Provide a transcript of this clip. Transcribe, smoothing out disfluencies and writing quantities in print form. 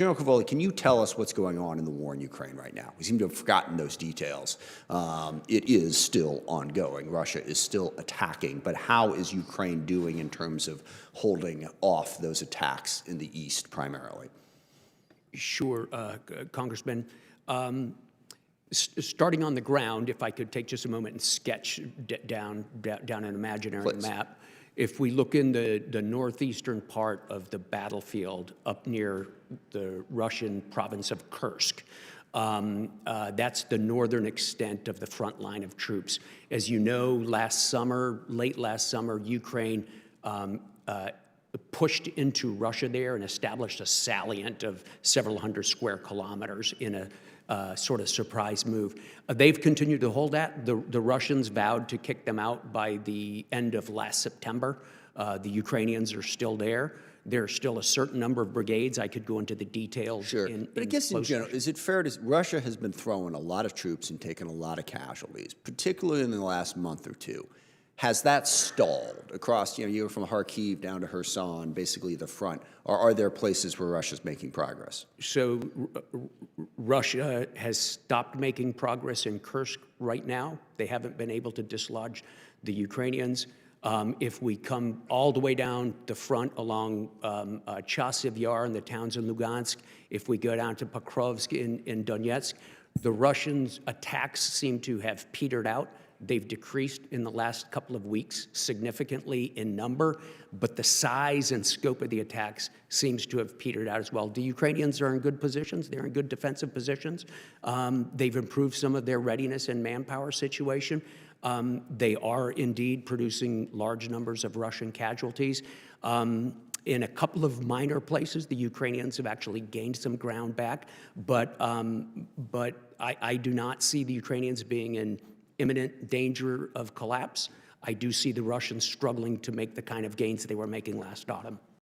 General Cavoli, can you tell us what's going on in the war in Ukraine right now? We seem to have forgotten those details. It is still ongoing. Russia is still attacking, but how is Ukraine doing in terms of holding off those attacks in the east primarily? Sure, Congressman. Starting on the ground, if I could take just a moment and sketch down an imaginary Please. map. If we look in the northeastern part of the battlefield up near the Russian province of Kursk, that's the northern extent of the front line of troops. As you know, late last summer, Ukraine pushed into Russia there and established a salient of several hundred square kilometers in a sort of surprise move. They've continued to hold that. The Russians vowed to kick them out by the end of last September. The Ukrainians are still there. There's still a certain number of brigades. I could go into the details. Sure. But I guess in general, is it fair to, Russia has been throwing a lot of troops and taking a lot of casualties, particularly in the last month or two. Has that stalled across, you go from Kharkiv down to Kherson, basically the front, or are there places where Russia's making progress? So Russia has stopped making progress in Kursk right now. They haven't been able to dislodge the Ukrainians. If we come all the way down the front along Chasiv Yar and the towns in Lugansk, if we go down to Pokrovsk in Donetsk, the Russians' attacks seem to have petered out. They've decreased in the last couple of weeks significantly in number, but the size and scope of the attacks seems to have petered out as well. The Ukrainians are in good positions. They're in good defensive positions. They've improved some of their readiness and manpower situation. They are indeed producing large numbers of Russian casualties. In a couple of minor places, the Ukrainians have actually gained some ground back, but I do not see the Ukrainians being in imminent danger of collapse. I do see the Russians struggling to make the kind of gains they were making last autumn.